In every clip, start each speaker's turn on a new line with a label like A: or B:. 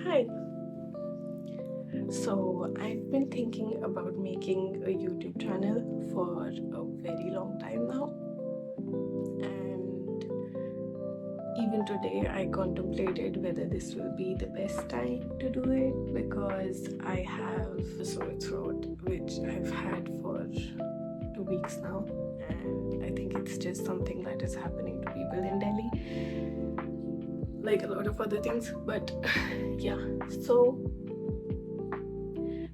A: Hi. So, I've been thinking about making a YouTube channel for a very long time now, and even today I contemplated whether this will be the best time to do it because I have a sore throat which I've had for 2 weeks now, and I think it's just something that is happening to people in Delhi, like a lot of other things. But yeah, so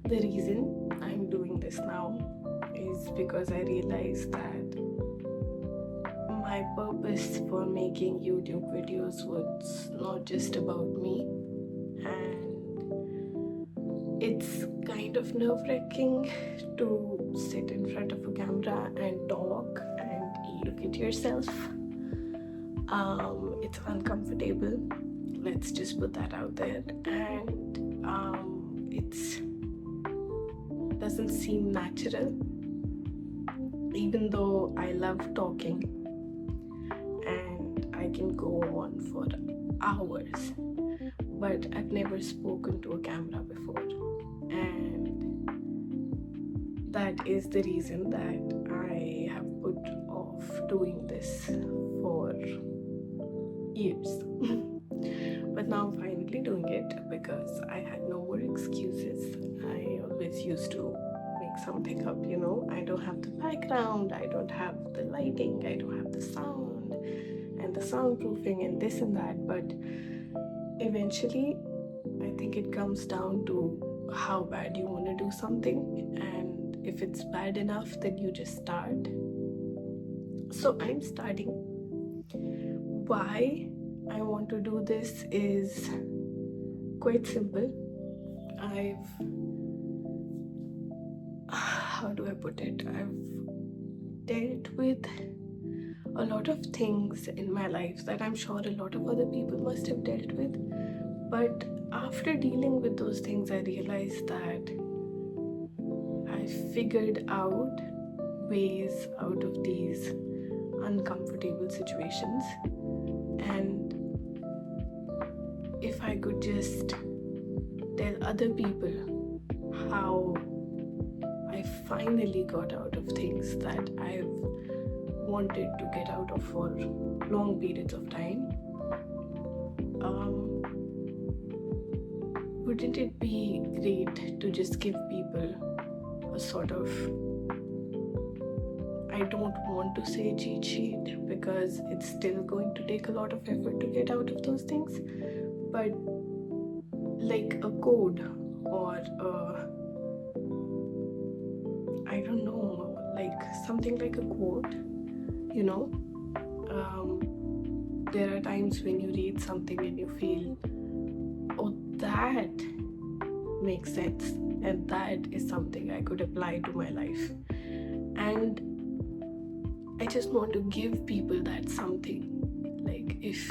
A: the reason I'm doing this now is because I realized that my purpose for making YouTube videos was not just about me, and it's kind of nerve-wracking to sit in front of a camera and talk and look at yourself. It's uncomfortable, let's just put that out there, and it's doesn't seem natural, even though I love talking and I can go on for hours, but I've never spoken to a camera before, and that is the reason that I have put off doing this for years. But now I'm finally doing it because I had no more excuses. I always used to make something up, I don't have the background, I don't have the lighting, I don't have the sound and the soundproofing and this and that. But eventually, I think it comes down to how bad you want to do something, and if it's bad enough, then you just start. So I'm starting. Why I want to do this is quite simple. How do I put it? I've dealt with a lot of things in my life that I'm sure a lot of other people must have dealt with. But after dealing with those things, I realized that I figured out ways out of these uncomfortable situations. And if I could just tell other people how I finally got out of things that I've wanted to get out of for long periods of time, wouldn't it be great to just give people a sort of, I don't want to say cheat sheet because it's still going to take a lot of effort to get out of those things, but like a code or I don't know, like something like a quote, there are times when you read something and you feel, oh, that makes sense, and that is something I could apply to my life. And I just want to give people that something. Like, if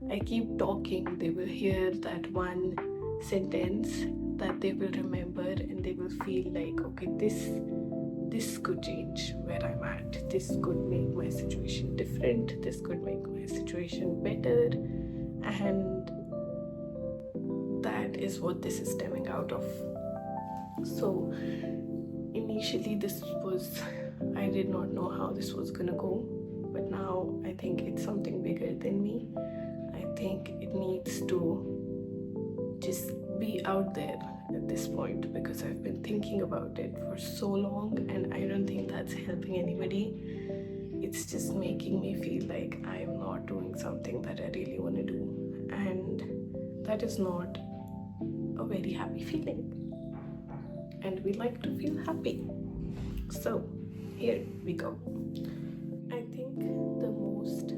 A: I keep talking, they will hear that one sentence that they will remember, and they will feel like, okay, this could change where I'm at. This could make my situation different. This could make my situation better. And that is what this is stemming out of. So initially I did not know how this was gonna go, but now I think it's something bigger than me. I think it needs to just be out there at this point because I've been thinking about it for so long, and I don't think that's helping anybody. It's just making me feel like I'm not doing something that I really want to do, and that is not a very happy feeling, and we like to feel happy. So here we go. I think the most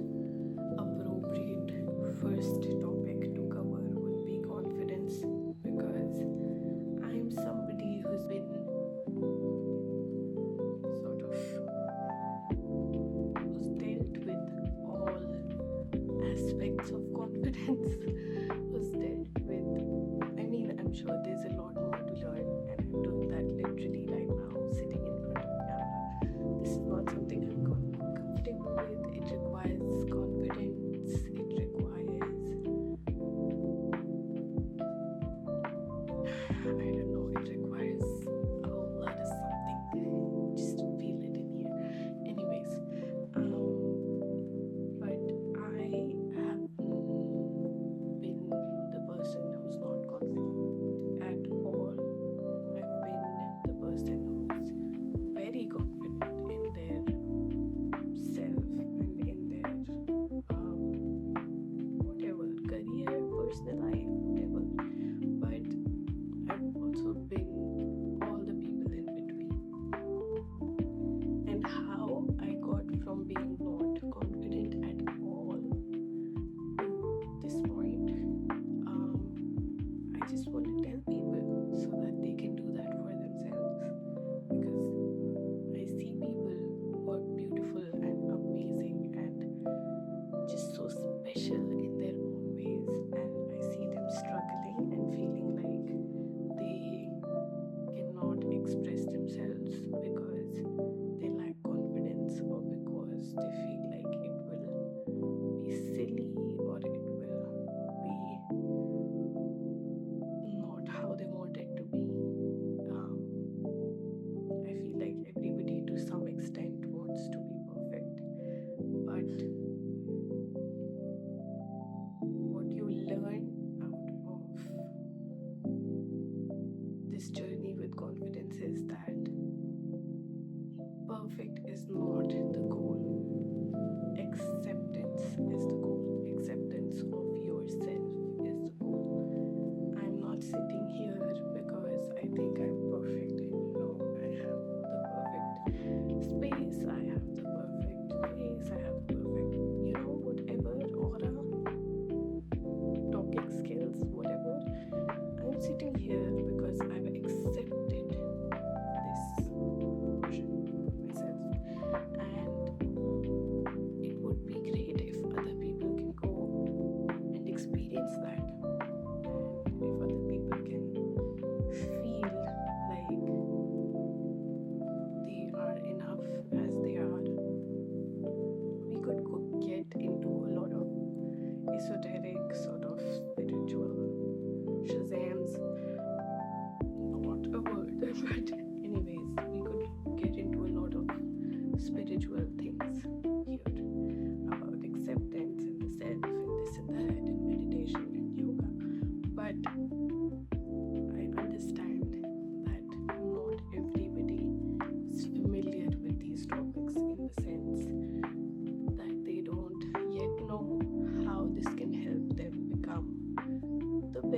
A: appropriate first topic to cover would be confidence, because I'm somebody who's been sort of who's dealt with all aspects of confidence, who's dealt with, I'm sure there's a lot more to learn, and I'm doing that literally right now, sitting in front of a camera. This is not something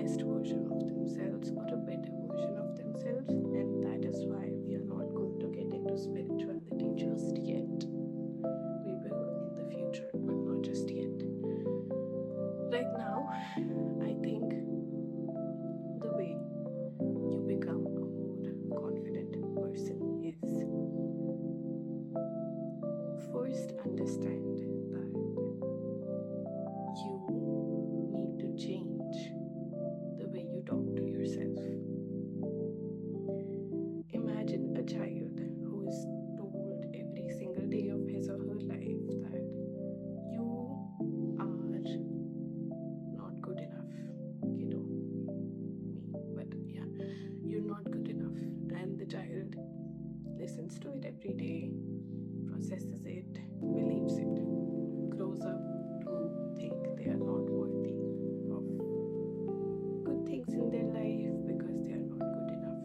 A: best version of themselves or a better version of themselves, and that is why we are not going to get into spirituality just yet. We will in the future, but not just yet. Right now, I think the way you become a more confident person is first understand that you need to change the way you talk to yourself. Imagine a child who is told every single day of his or her life that you are not good enough, kiddo. Me, but yeah, you're not good enough. And the child listens to it every day, processes it, believes it, grows up to think they are not worthy of good things in their life because they are not good enough.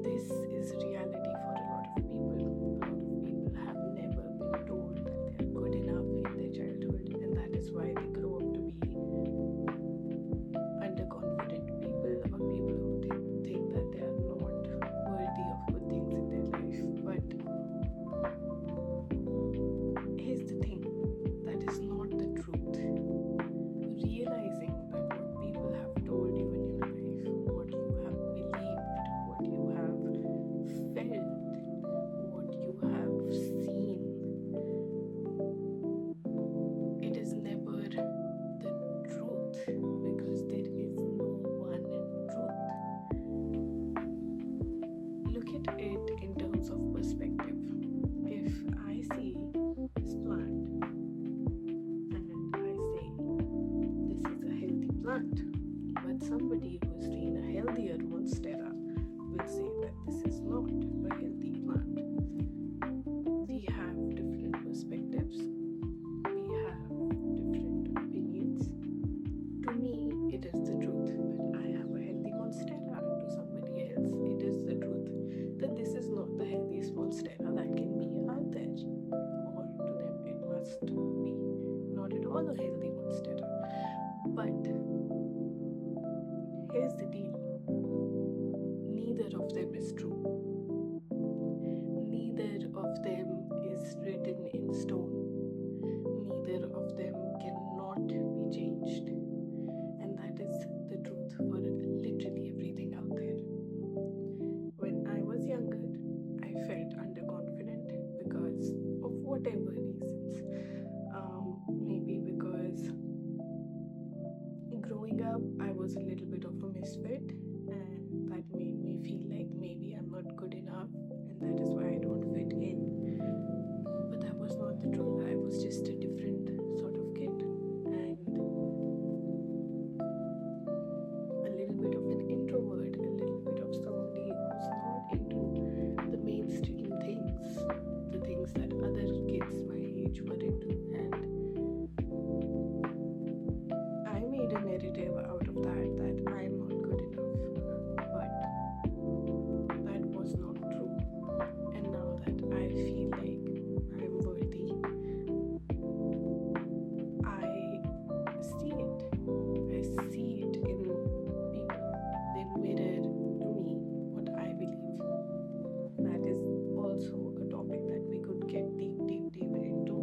A: This is reality for a lot of people. A lot of people have never been told that they are good enough in their childhood, and that is why they grow up to be underconfident people or people who think that they are not worthy of good things in their life. But here's the thing, that is not the truth. Realizing that what people have told you in your life, what you have believed, what you have felt, what you have seen, it is never the truth, because there is no one truth. Look at it in terms of perspective. If I see this plant and I say this is a healthy plant, but somebody who has seen a healthier monstera will say that this is not a healthy plant. We have different perspectives, we have different opinions. To me, it is the truth that I have a healthy monstera, and to somebody else, it is the truth that this is not the healthiest monstera that can be out there, or to them it must be not at all a healthy monstera. But here's the deal, neither of them is true. Neither of them is written in stone. Neither of them cannot be changed. And that is the truth for literally everything out there. When I was younger, I felt underconfident because of whatever reasons. Maybe because growing up, I was a little bit of a misfit, and that made me feel like maybe I'm not good enough, and that is why I don't fit in. But that was not the truth. I was just a different sort of kid, and a little bit of an introvert, a little bit of somebody who's not into the mainstream things, the things that other kids my age were into. And I made a narrative out of that I'm not good enough, but that was not true. And now that I feel like I'm worthy, I see it. I see it in people. They mirror to me what I believe. That is also a topic that we could get deep into.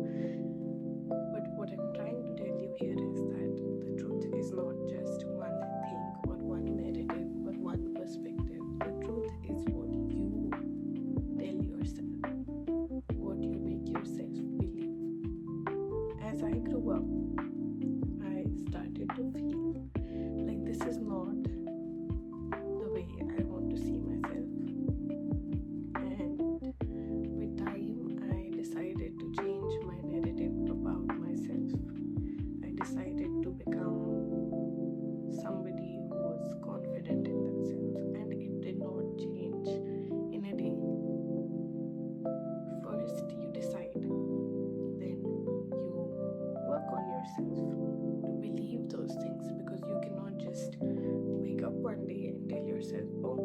A: But what I'm trying to tell you here is that the truth is not just one thing or one narrative or one perspective. The truth is what you tell yourself, what you make yourself believe. As I grew up, I started to feel like this is not the way I want to see myself. And with time, I decided to change my narrative about myself. I decided to become somebody who was confident in themselves, and it did not change in a day. First, you decide, then you work on yourself to believe those things, because you cannot just wake up one day and tell yourself, oh,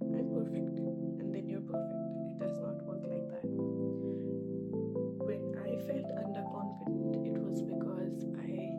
A: I'm perfect, and then you're perfect. It does not work like that. When I felt underconfident, it was because I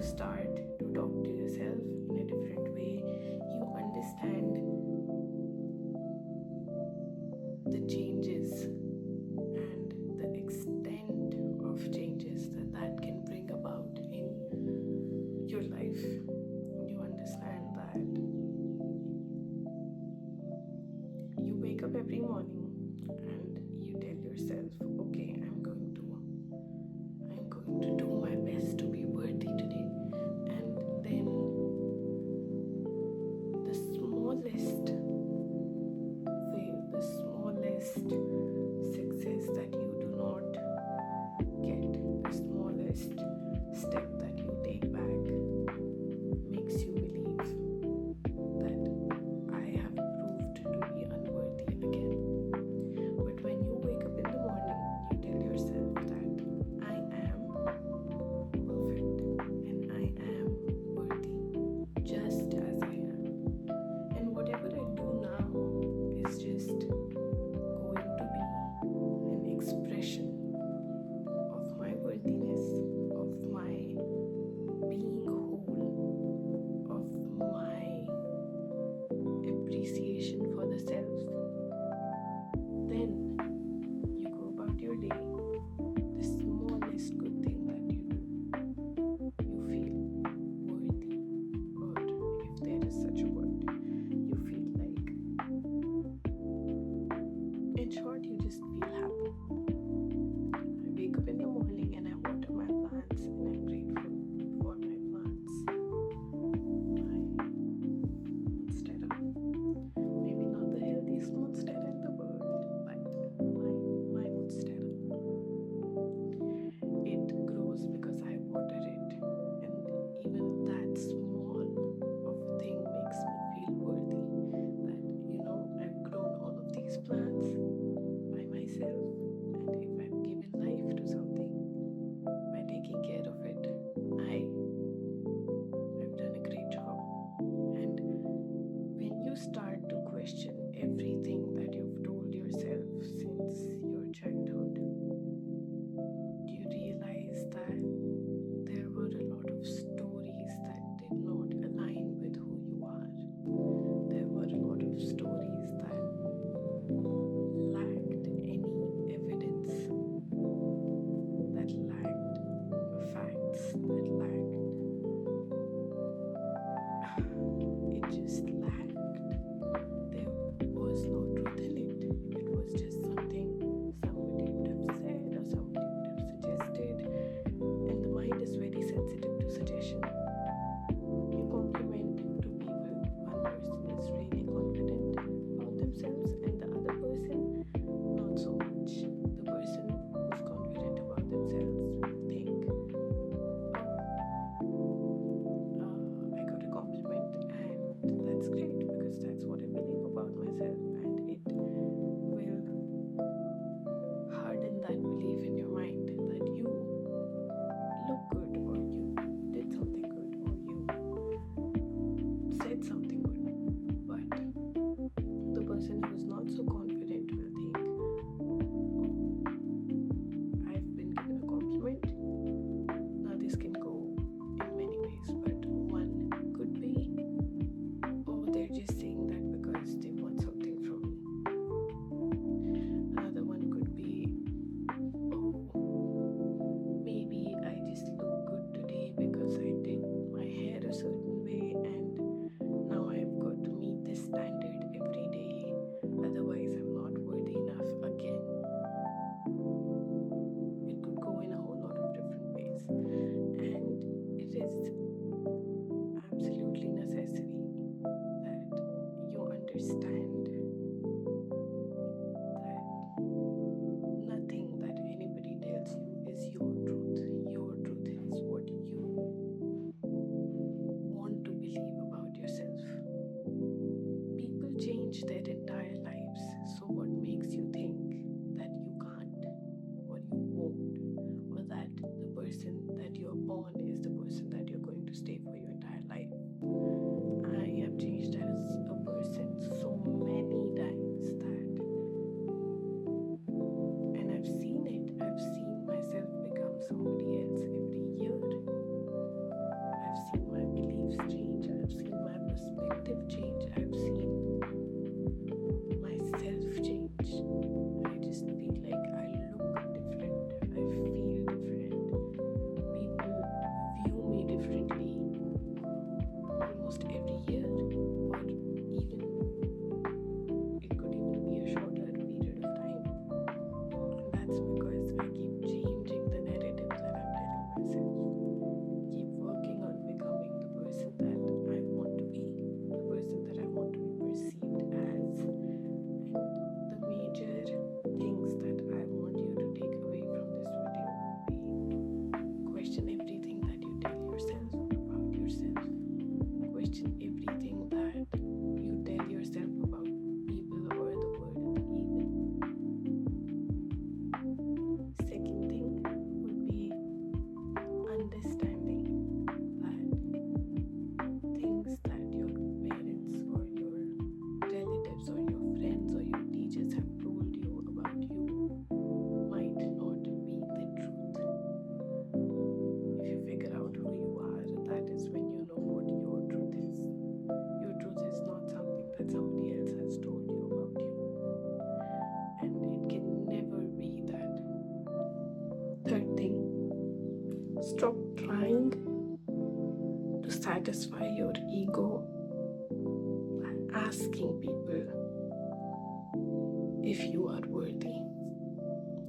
A: start to talk to yourself in a different way. You understand the changes and the extent of changes that can bring about in your life. You understand that you wake up every morning and you tell yourself, okay, I'm going to do my best to be worthy today. And then the smallest fail, the smallest success that you do not get, the smallest step that you take back makes you believe that I have proved to be unworthy again. But when you wake up in the morning, you tell yourself that I am perfect and I am worthy just as I am. And whatever I do now is just going to be an expression of my worthiness, of my being whole, of my appreciation for the self. Then you go about your day. The smallest good thing that you do, you feel worthy, or if there is such a word, you feel like, in short, you just feel happy. I wake up in the morning and I water my plants, and I'm grateful for my plants, my monstera. Maybe not the healthiest monstera in the world, but my monstera. It grows because I water it, and even that small of a thing makes me feel worthy. That I've grown all of these plants by myself, and if I've given life to something by taking care of it, I've done a great job. And when you start to question everything that you've told yourself since your childhood, you realize that there were a lot of stories that did not align with who you are. There were a lot of stories that lacked any evidence, that lacked facts, that lacked, it just lacked. There was no truth in it. It was just something somebody would have said or somebody would have suggested. And the mind is very sensitive to suggestion. You compliment two people. One person is really confident about themselves, and the other person not so much. The person who's confident about themselves will think, I got a compliment, and that's great because that's what I believe about myself, and it will harden that belief in your mind that you look good, or you did something good, or you said something good. But the person who's not so confident will think, I've been given a compliment. Now this can go in many ways, but one could be, they're just saying that because they want something from satisfy your ego by asking people if you are worthy.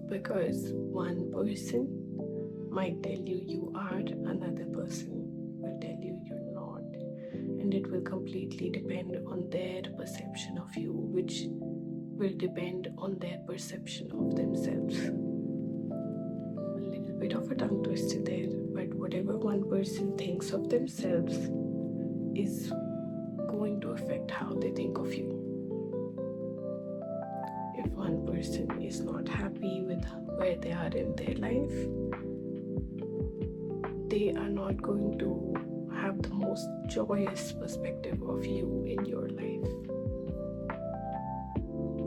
A: Because one person might tell you you are, another person will tell you you're not. And it will completely depend on their perception of you, which will depend on their perception of themselves. A little bit of a tongue twister there, but whatever one person thinks of themselves is going to affect how they think of you. If one person is not happy with where they are in their life, they are not going to have the most joyous perspective of you in your life.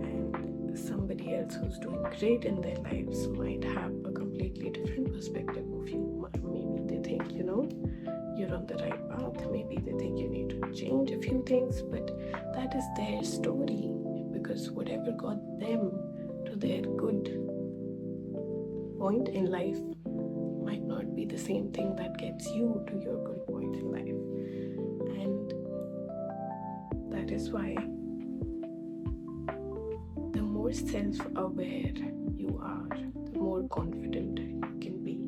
A: And somebody else who's doing great in their lives might have a completely different perspective of you. Maybe they think, you're on the right path. Maybe they think you need to change a few things, but that is their story, because whatever got them to their good point in life might not be the same thing that gets you to your good point in life. And that is why the more self-aware you are, the more confident you can be.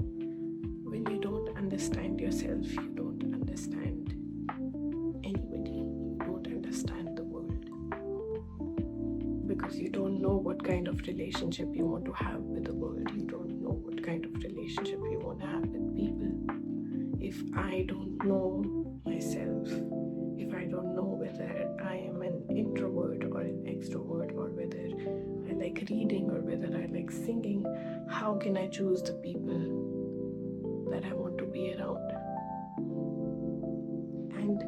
A: When you don't understand yourself, you don't understand anybody, you don't understand the world. Because you don't know what kind of relationship you want to have with the world. You don't know what kind of relationship you want to have with people. If I don't know myself, if I don't know whether I am an introvert or an extrovert, or whether I like reading or whether I like singing, how can I choose the people that I want to be around? And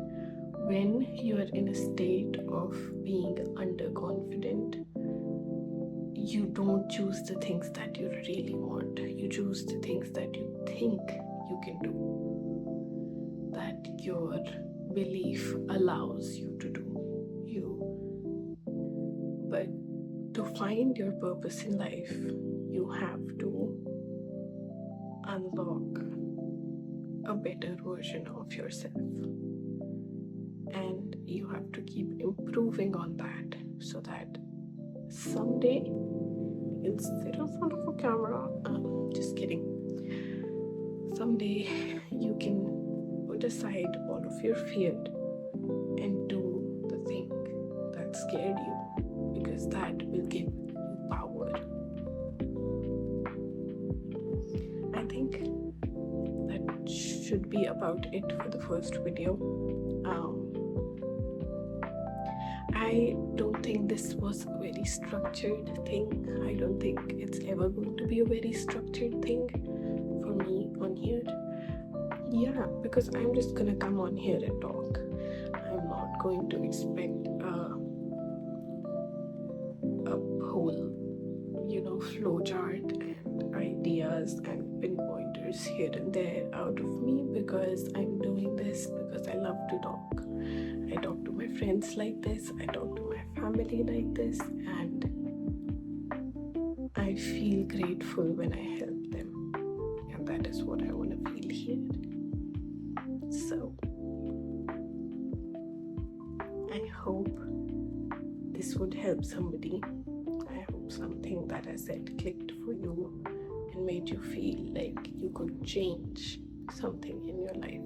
A: when you are in a state of being underconfident, you don't choose the things that you really want. You choose the things that you think you can do, that your belief allows you to do. But to find your purpose in life, you have to unlock a better version of yourself. And you have to keep improving on that, so that someday you'll sit in front of a camera. Just kidding. Someday you can put aside all of your fear and do the thing that scared you, because that will give you power. I think that should be about it for the first video. I don't think this was a very structured thing. I don't think it's ever going to be a very structured thing for me on here. Yeah, because I'm just gonna come on here and talk. I'm not going to expect a whole, flow chart and ideas and pinpointers here and there out of me, because I'm doing this because I love to talk. I talk to my friends like this, I talk to my family like this, and I feel grateful when I help them. And that is what I want to feel here. So, I hope this would help somebody. I hope something that I said clicked for you and made you feel like you could change something in your life.